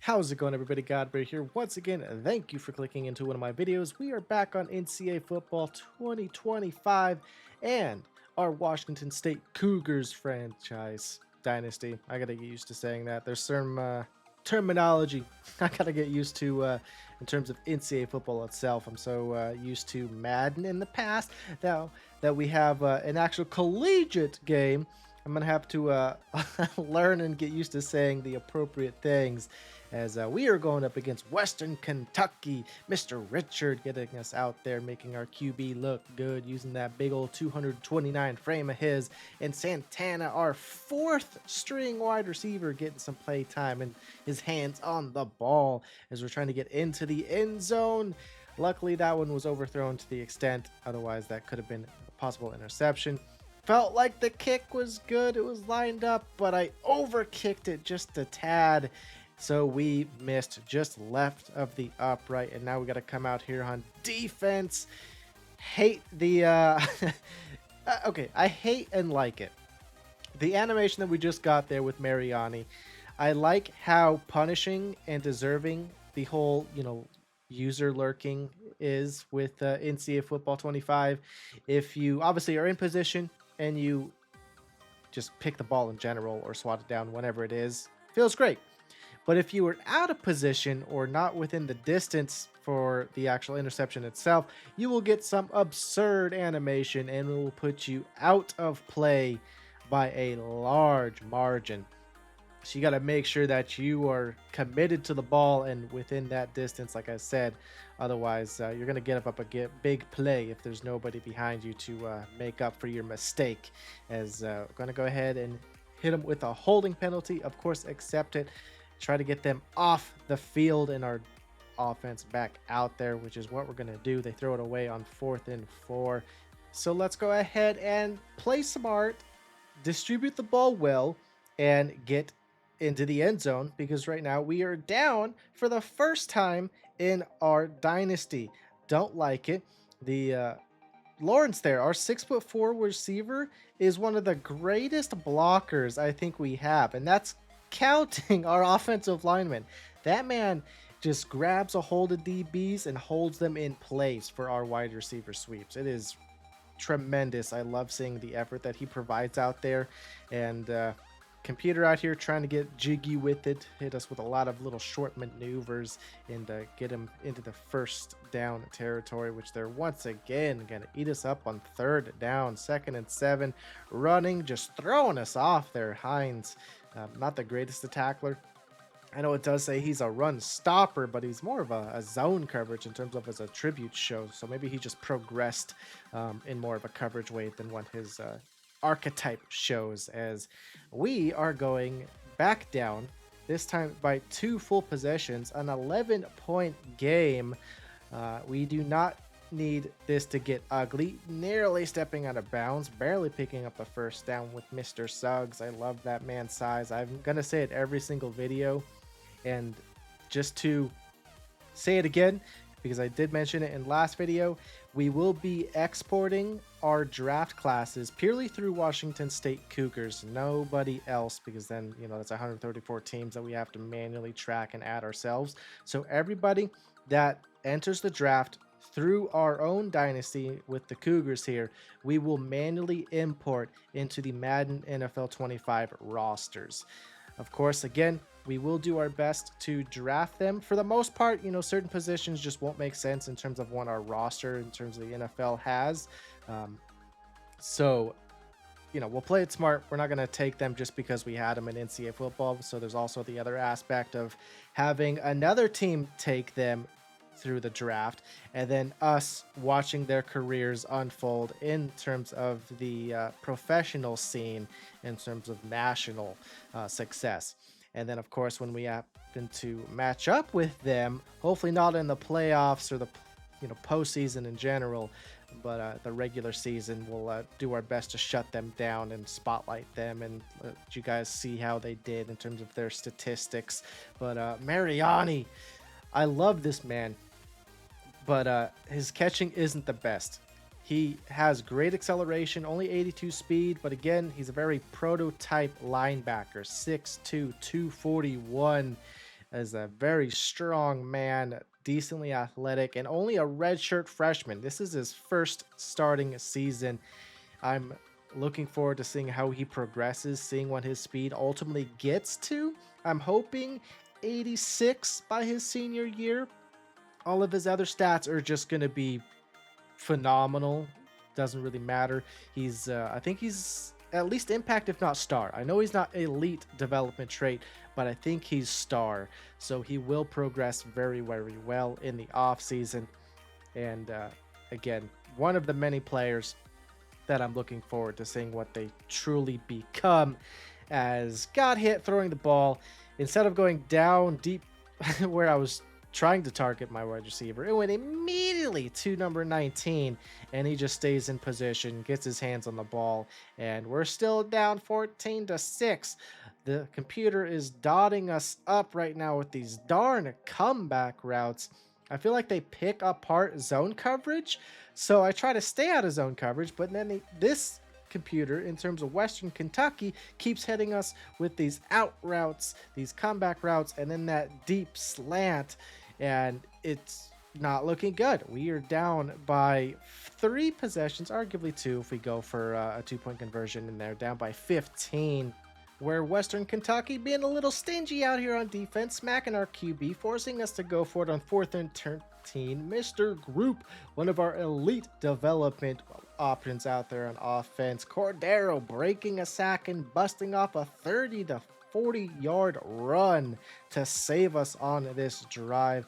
How's it going, everybody? GodBaer here once again. Thank you for clicking into one of my videos. We are back on NCAA Football 2025 and our Washington State Cougars franchise Dynasty. I gotta get used to saying that. There's some terminology I gotta get used to in terms of NCAA football itself. I'm so used to Madden in the past. Now that we have an actual collegiate game, I'm gonna have to learn and get used to saying the appropriate things as we are going up against Western Kentucky. Mr. Richard getting us out there, making our QB look good, using that big old 229 frame of his, and Santana, our fourth string wide receiver, getting some play time and his hands on the ball as we're trying to get into the end zone. Luckily, that one was overthrown to the extent, otherwise that could have been a possible interception. Felt like the kick was good. It was lined up, but I overkicked it just a tad. So we missed just left of the upright. And now we got to come out here on defense. Hate the... okay, I hate and like it. The animation that we just got there with Mariani. I like how punishing and deserving the whole, user lurking is with NCAA Football 25. If you obviously are in position and you just pick the ball in general or swat it down whenever it is, feels great. But if you were out of position or not within the distance for the actual interception itself, you will get some absurd animation and it will put you out of play by a large margin. So you got to make sure that you are committed to the ball and within that distance, like I said. Otherwise, you're going to get up a big play if there's nobody behind you to make up for your mistake. As we're going to go ahead and hit them with a holding penalty. Of course, accept it. Try to get them off the field and our offense back out there, which is what we're going to do. They throw it away on 4th and 4. So let's go ahead and play smart, distribute the ball well, and get into the end zone, because right now we are down for the first time in our dynasty. Don't like it. The Lawrence there, our 6'4" receiver, is one of the greatest blockers I think we have, and that's counting our offensive lineman. That man just grabs a hold of DBs and holds them in place for our wide receiver sweeps. It is tremendous. I love seeing the effort that he provides out there, and computer out here trying to get jiggy with it, hit us with a lot of little short maneuvers and get him into the first down territory, which they're once again gonna eat us up on 3rd down, 2nd and 7, running, just throwing us off there. Hines, not the greatest tackler. I know it does say he's a run stopper, but he's more of a zone coverage in terms of his attributes show. So maybe he just progressed in more of a coverage way than what his archetype shows, as we are going back down, this time by 2 full possessions, an 11-point game. We do not need this to get ugly. Nearly stepping out of bounds, barely picking up the first down with Mr. Suggs. I love that man's size. I'm gonna say it every single video, and just to say it again, because I did mention it in last video, we will be exporting our draft classes purely through Washington State Cougars, nobody else, because then, that's 134 teams that we have to manually track and add ourselves. So everybody that enters the draft through our own dynasty with the Cougars here, we will manually import into the Madden NFL 25 rosters. Of course, again, we will do our best to draft them. For the most part, certain positions just won't make sense in terms of what our roster, in terms of the NFL has. So, we'll play it smart. We're not going to take them just because we had them in NCAA football. So there's also the other aspect of having another team take them through the draft and then us watching their careers unfold in terms of the professional scene, in terms of national success. And then, of course, when we happen to match up with them, hopefully not in the playoffs or the postseason in general, but the regular season, we'll do our best to shut them down and spotlight them and let you guys see how they did in terms of their statistics. But Mariani, I love this man, but his catching isn't the best. He has great acceleration, only 82 speed, but again, he's a very prototype linebacker, 6'2", 241. is a very strong man, decently athletic, and only a redshirt freshman. This is his first starting season. I'm looking forward to seeing how he progresses, seeing what his speed ultimately gets to. I'm hoping 86 by his senior year. All of his other stats are just going to be phenomenal. Doesn't really matter. I think he's at least impact, if not star. I know he's not elite development trait, but I think he's star. So he will progress very, very well in the off season. And again, one of the many players that I'm looking forward to seeing what they truly become. As got hit throwing the ball, instead of going down deep where I was trying to target my wide receiver, it went immediately to number 19, and he just stays in position, gets his hands on the ball, and we're still down 14-6. The computer is dotting us up right now with these darn comeback routes. I feel like they pick apart zone coverage, so I try to stay out of zone coverage, but then this computer, in terms of Western Kentucky, keeps hitting us with these out routes, these comeback routes, and then that deep slant, and it's not looking good. We are down by 3 possessions, arguably 2 if we go for a 2-point conversion, and they're down by 15. Where Western Kentucky being a little stingy out here on defense, smacking our QB, forcing us to go for it on 4th and 13. Mr. Group, one of our elite development options out there on offense. Cordero breaking a sack and busting off a 30 to 40-yard run to save us on this drive.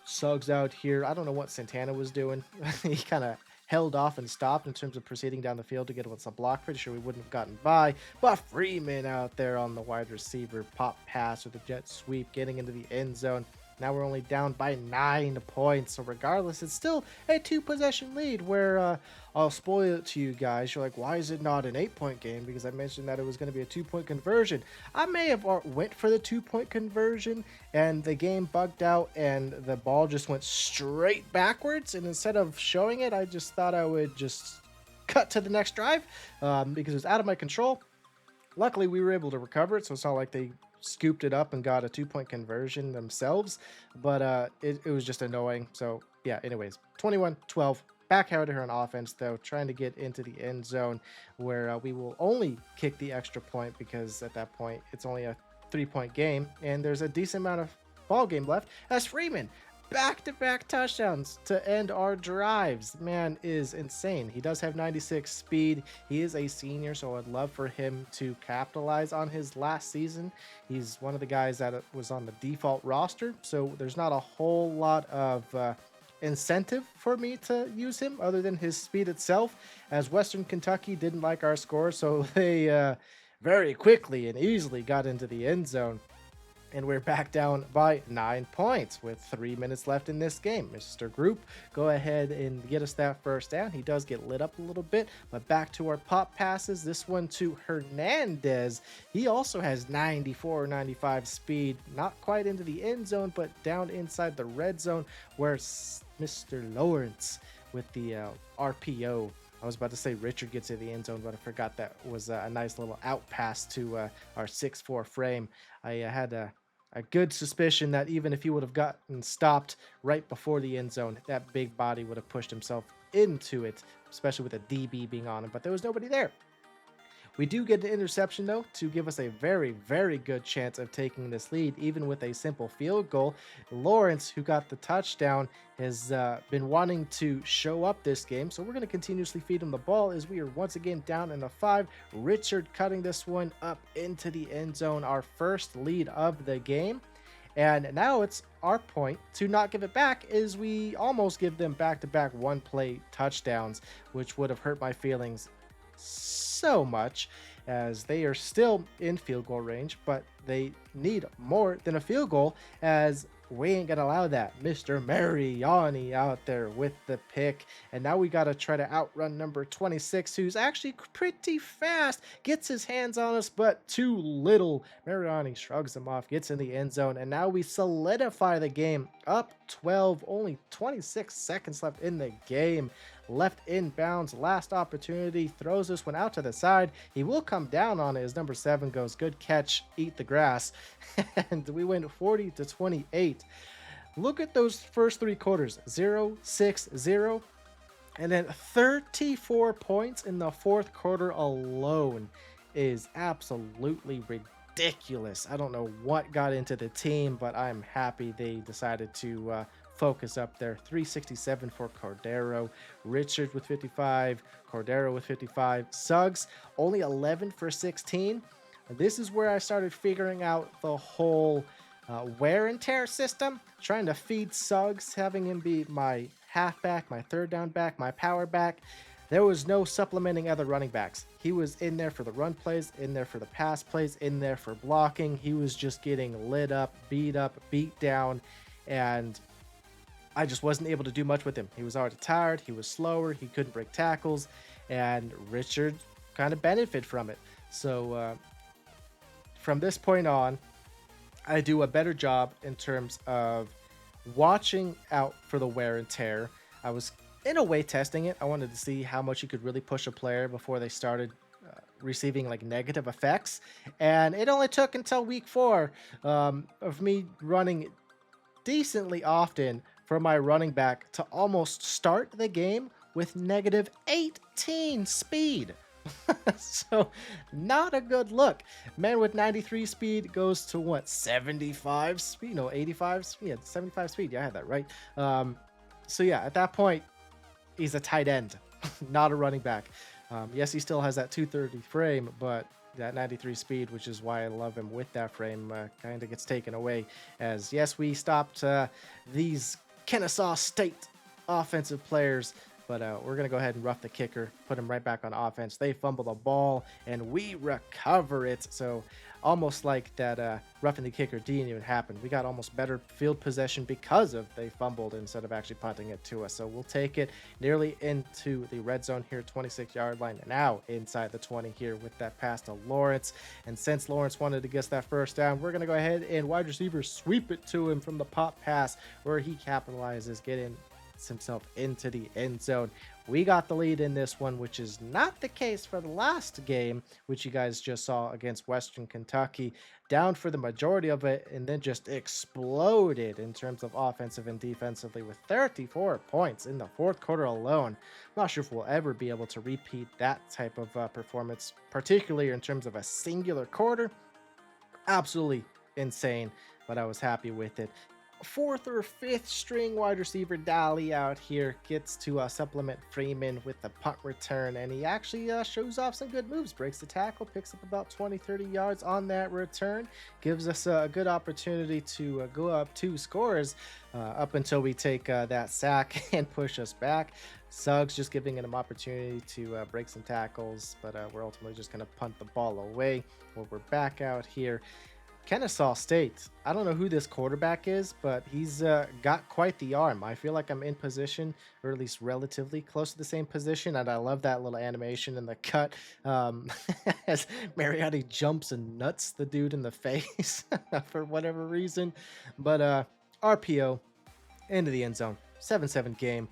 Suggs out here. I don't know what Santana was doing. He kind of held off and stopped in terms of proceeding down the field to get what's a block. Pretty sure we wouldn't have gotten by. But Freeman out there on the wide receiver pop pass with a jet sweep, getting into the end zone. Now we're only down by 9 points. So regardless, it's still a 2-possession lead where I'll spoil it to you guys. You're like, why is it not an 8-point game? Because I mentioned that it was going to be a 2-point conversion. I may have went for the 2-point conversion and the game bugged out and the ball just went straight backwards. And instead of showing it, I just thought I would just cut to the next drive because it was out of my control. Luckily, we were able to recover it, so it's not like they scooped it up and got a 2-point conversion themselves, but it was just annoying. So yeah, anyways, 21-12, back out here on offense though, trying to get into the end zone where we will only kick the extra point because at that point it's only a 3-point game and there's a decent amount of ball game left as Freeman back-to-back touchdowns to end our drives. Man is insane. He does have 96 speed. He is a senior, so I'd love for him to capitalize on his last season. He's one of the guys that was on the default roster, so there's not a whole lot of incentive for me to use him other than his speed itself, as Western Kentucky didn't like our score, so they very quickly and easily got into the end zone. And we're back down by 9 points with 3 minutes left in this game. Mr. Group, go ahead and get us that first down. He does get lit up a little bit, but back to our pop passes. This one to Hernandez. He also has 94 or 95 speed. Not quite into the end zone, but down inside the red zone where Mr. Lawrence with the RPO. I was about to say Richard gets in the end zone, but I forgot that was a nice little out pass to our 6'4" frame. I had a good suspicion that even if he would have gotten stopped right before the end zone, that big body would have pushed himself into it, especially with a DB being on him, but there was nobody there. We do get an interception, though, to give us a very, very good chance of taking this lead, even with a simple field goal. Lawrence, who got the touchdown, has been wanting to show up this game, so we're going to continuously feed him the ball as we are once again down in the 5. Richard cutting this one up into the end zone, our first lead of the game. And now it's our point to not give it back, as we almost give them back-to-back one-play touchdowns, which would have hurt my feelings so much, as they are still in field goal range, but they need more than a field goal, as we ain't gonna allow that. Mr. Mariani out there with the pick, and now we gotta try to outrun number 26, who's actually pretty fast, gets his hands on us, but too little. Mariani shrugs him off, gets in the end zone, and now we solidify the game up 12, only 26 seconds left in the game. left inbounds, last opportunity, throws this one out to the side. He will come down on it as number 7 goes, good catch, eat the grass. And we win 40-28. Look at those first 3 quarters, 0-6-0. And then 34 points in the fourth quarter alone is absolutely ridiculous. I don't know what got into the team, but I'm happy they decided to focus up there. 367 for Cordero, Richard with 55, Cordero with 55, Suggs only 11 for 16. This is where I started figuring out the whole wear and tear system, trying to feed Suggs, having him be my halfback, my third down back, my power back. There was no supplementing other running backs. He was in there for the run plays, in there for the pass plays, in there for blocking. He was just getting lit up, beat down, and I just wasn't able to do much with him. He was already tired, he was slower, he couldn't break tackles, and Richard kind of benefited from it. So from this point on, I do a better job in terms of watching out for the wear and tear. I was in a way testing it. I wanted to see how much you could really push a player before they started receiving like negative effects. And it only took until week 4 of me running decently often for my running back to almost start the game with negative 18 speed. So not a good look. Man with 93 speed goes to what, 75 speed? No, 85. Yeah, 75 speed. Yeah, I had that right. So yeah, at that point, he's a tight end, not a running back. Yes, he still has that 230 frame, but that 93 speed, which is why I love him with that frame, kind of gets taken away. As yes, we stopped these Kennesaw State offensive players, but we're going to go ahead and rough the kicker, put him right back on offense. They fumble the ball, and we recover it. So almost like that roughing the kicker didn't even happen. We got almost better field possession because of they fumbled instead of actually punting it to us. So we'll take it nearly into the red zone here, 26-yard line. And now inside the 20 here with that pass to Lawrence. And since Lawrence wanted to get that first down, we're going to go ahead and wide receiver sweep it to him from the pop pass where he capitalizes, getting himself into the end zone. We got the lead in this one, which is not the case for the last game, which you guys just saw against Western Kentucky. Down for the majority of it and then just exploded in terms of offensive and defensively with 34 points in the fourth quarter alone. I'm not sure if we'll ever be able to repeat that type of performance, particularly in terms of a singular quarter. Absolutely insane, but I was happy with it. 4th or 5th string wide receiver Daly out here gets to supplement Freeman with the punt return, and he actually shows off some good moves, breaks the tackle, picks up about 20-30 yards on that return, gives us a good opportunity to go up 2 scores up until we take that sack and push us back. Suggs just giving him an opportunity to break some tackles, but we're ultimately just going to punt the ball away. Well, we're back out here. Kennesaw State, I don't know who this quarterback is, but he's got quite the arm. I feel like I'm in position, or at least relatively close to the same position, and I love that little animation in the cut as Mariotti jumps and nuts the dude in the face for whatever reason. But RPO, into the end zone, 7-7 game.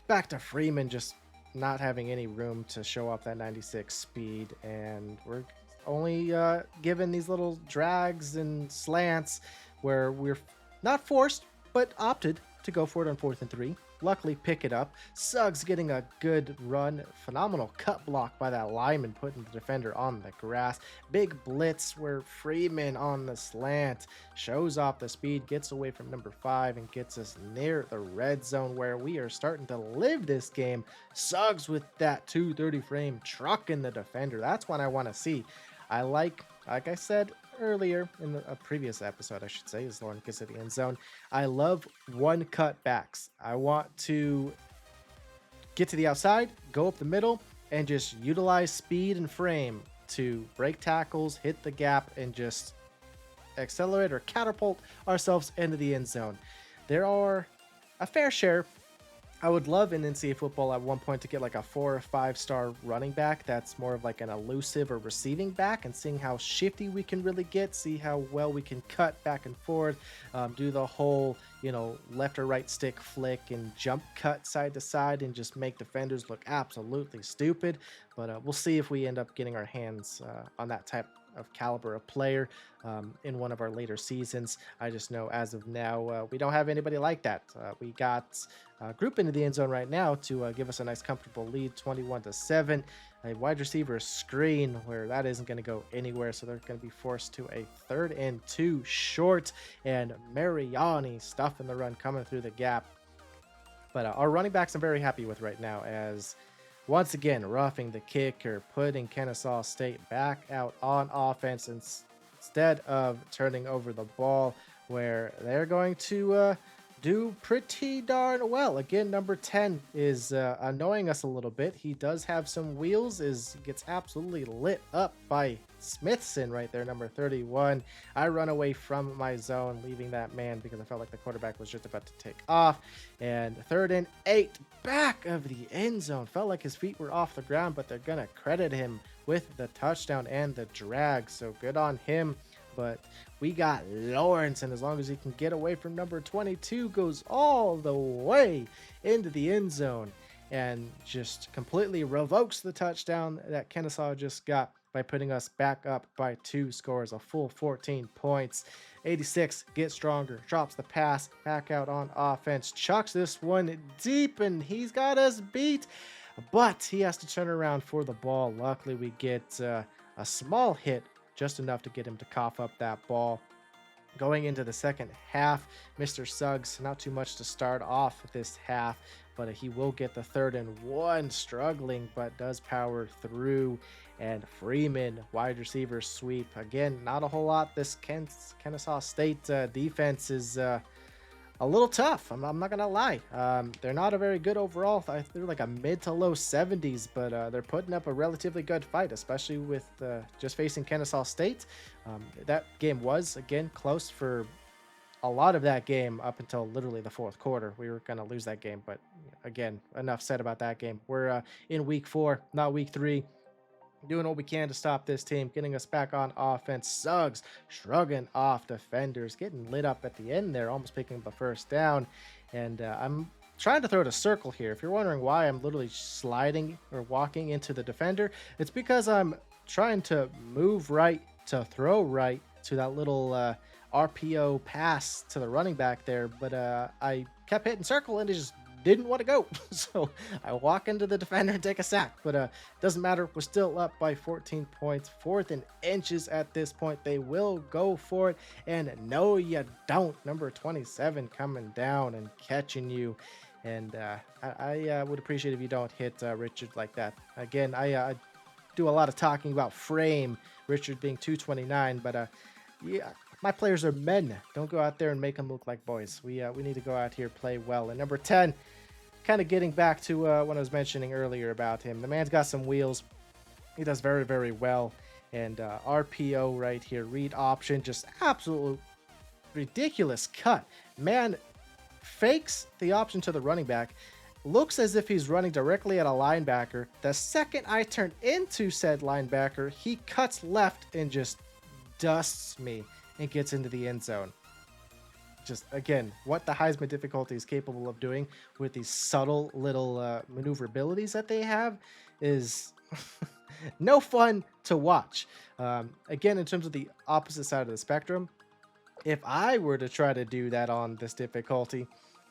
Back to Freeman, just not having any room to show off that 96 speed, and we're only given these little drags and slants where we're not forced but opted to go for it on 4th and 3. Luckily pick it up. Suggs getting a good run, phenomenal cut block by that lineman, putting the defender on the grass. Big blitz where Freeman on the slant shows off the speed, gets away from number 5 and gets us near the red zone where we are starting to live this game. Suggs with that 230 frame trucking the defender. That's what I want to see. I like I said earlier in a previous episode, I should say, as Lauren gets to the end zone, I love one cut backs. I want to get to the outside, go up the middle, and just utilize speed and frame to break tackles, hit the gap, and just accelerate or catapult ourselves into the end zone. There are a fair share I would love in NCAA football at one point to get like a 4 or 5 star running back that's more of like an elusive or receiving back, and seeing how shifty we can really get, see how well we can cut back and forth, do the whole, left or right stick flick and jump cut side to side and just make defenders look absolutely stupid. But we'll see if we end up getting our hands on that type of caliber of player in one of our later seasons. I just know as of now, we don't have anybody like that. We got group into the end zone right now to give us a nice comfortable lead, 21-7. A wide receiver screen where that isn't going to go anywhere, so they're going to be forced to a 3rd and 2 short, and Mariani stuffing the run coming through the gap. But our running backs I'm very happy with right now, as once again roughing the kicker, putting Kennesaw State back out on offense instead of turning over the ball, where they're going to do pretty darn well. Again, number 10 is annoying us a little bit. He does have some wheels, gets absolutely lit up by Smithson right there, number 31. I run away from my zone, leaving that man because I felt like the quarterback was just about to take off. And 3rd and 8, back of the end zone. Felt like his feet were off the ground, but they're going to credit him with the touchdown and the drag. So good on him. But we got Lawrence, and as long as he can get away from number 22, goes all the way into the end zone and just completely revokes the touchdown that Kennesaw just got by putting us back up by 2 scores, a full 14 points. 86 gets stronger, drops the pass, back out on offense, chucks this one deep, and he's got us beat. But he has to turn around for the ball. Luckily, we get a small hit, just enough to get him to cough up that ball. Going into the second half, Mr. Suggs, not too much to start off this half, but he will get the 3rd and 1, struggling, but does power through. And Freeman, wide receiver sweep. Again, not a whole lot. This Kennesaw State defense is a little tough. I'm not gonna lie. They're not a very good overall. They're like a mid to low 70s, but they're putting up a relatively good fight, especially with just facing Kennesaw State. That game was again close for a lot of that game up until literally the 4th quarter. We were gonna lose that game, but again, enough said about that game. We're in week 4, not week 3. Doing what we can to stop this team, getting us back on offense. Suggs shrugging off defenders, getting lit up at the end there, almost picking up the first down. And I'm trying to throw it a circle here. If you're wondering why I'm literally sliding or walking into the defender, it's because I'm trying to move right to throw right to that little RPO pass to the running back there. But I kept hitting circle and it just didn't want to go. So I walk into the defender and take a sack, but doesn't matter. We're still up by 14 points, 4th and inches at this point. They will go for it, and no you don't. Number 27 coming down and catching you, and I would appreciate if you don't hit Richard like that. Again, I do a lot of talking about frame, Richard being 229, but yeah, my players are men. Don't go out there and make them look like boys. We need to go out here, play well. And number 10, kind of getting back to what I was mentioning earlier about him. The man's got some wheels. He does very, very well. And RPO right here, read option, just absolute ridiculous cut. Man fakes the option to the running back. Looks as if he's running directly at a linebacker. The second I turn into said linebacker, he cuts left and just dusts me and gets into the end zone. Just again, what the Heisman difficulty is capable of doing with these subtle little maneuverabilities that they have is no fun to watch. Again, in terms of the opposite side of the spectrum, if I were to try to do that on this difficulty,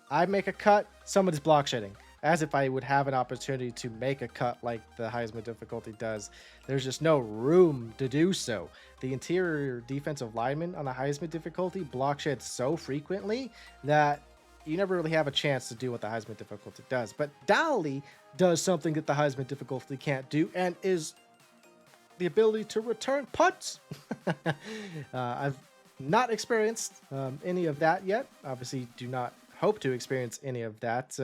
I make a cut, somebody's block shedding, as if I would have an opportunity to make a cut like the Heisman difficulty does. There's just no room to do so. The interior defensive lineman on the Heisman difficulty block shed so frequently that you never really have a chance to do what the Heisman difficulty does. But Dowley does something that the Heisman difficulty can't do, and is the ability to return punts. I've not experienced any of that yet. Obviously, do not hope to experience any of that.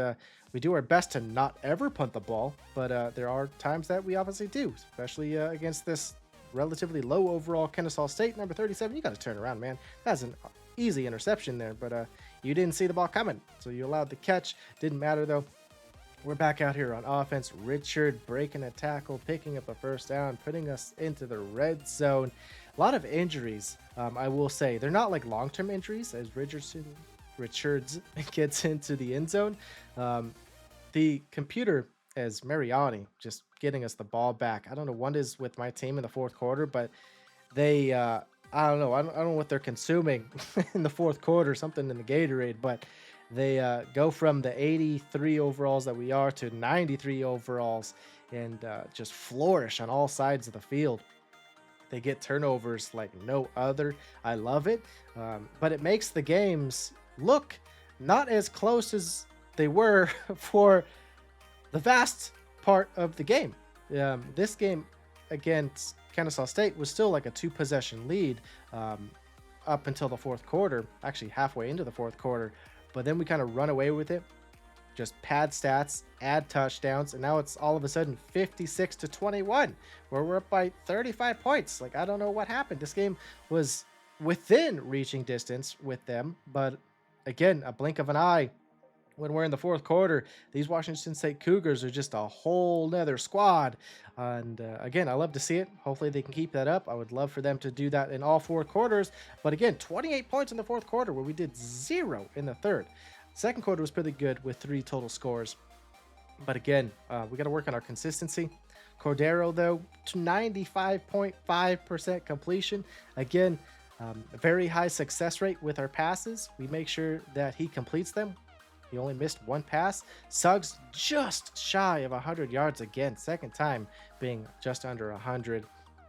We do our best to not ever punt the ball, but there are times that we obviously do, especially against this relatively low overall Kennesaw State, number 37. You got to turn around, man. That's an easy interception there, but you didn't see the ball coming, so you allowed the catch. Didn't matter, though. We're back out here on offense. Richard breaking a tackle, picking up a first down, putting us into the red zone. A lot of injuries, I will say. They're not like long-term injuries as Richards gets into the end zone. Um, the computer as Mariani just getting us the ball back. I don't know what is with my team in the fourth quarter, but they I don't know. I don't know what they're consuming in the fourth quarter, something in the Gatorade, but they go from the 83 overalls that we are to 93 overalls and just flourish on all sides of the field. They get turnovers like no other. I love it. But it makes the games look not as close as they were for the vast part of the game. This game against Kennesaw State was still like a two possession lead up until the fourth quarter, actually halfway into the fourth quarter. But then we kind of run away with it, just pad stats, add touchdowns, and now it's all of a sudden 56-21, where we're up by 35 points. Like, I don't know what happened. This game was within reaching distance with them, but again, a blink of an eye. When we're in the fourth quarter, these Washington State Cougars are just a whole nother squad. And again, I love to see it. Hopefully they can keep that up. I would love for them to do that in all four quarters. But again, 28 points in the fourth quarter where we did 0 in the third. Second quarter was pretty good with 3 total scores. But again, we got to work on our consistency. Cordero, though, to 95.5% completion. Again, a very high success rate with our passes. We make sure that he completes them. He only missed 1 pass. Suggs just shy of 100 yards again. Second time being just under 100.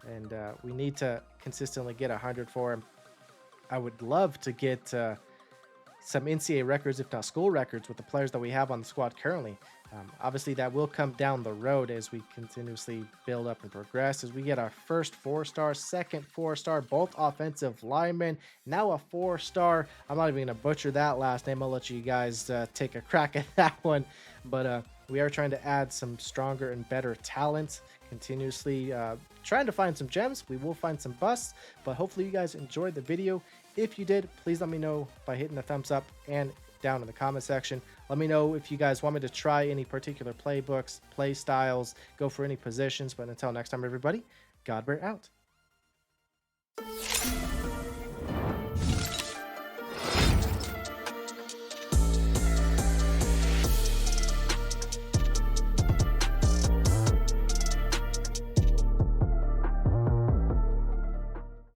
And we need to consistently get 100 for him. I would love to get some NCAA records, if not school records, with the players that we have on the squad currently. Obviously, that will come down the road as we continuously build up and progress. As we get our first 4-star, second 4-star, both offensive linemen, now a 4-star. I'm not even going to butcher that last name. I'll let you guys take a crack at that one. But we are trying to add some stronger and better talent, continuously trying to find some gems. We will find some busts, but hopefully you guys enjoyed the video. If you did, please let me know by hitting the thumbs up and down in the comment section. Let me know if you guys want me to try any particular playbooks, play styles, go for any positions. But until next time, everybody, GodBaer out.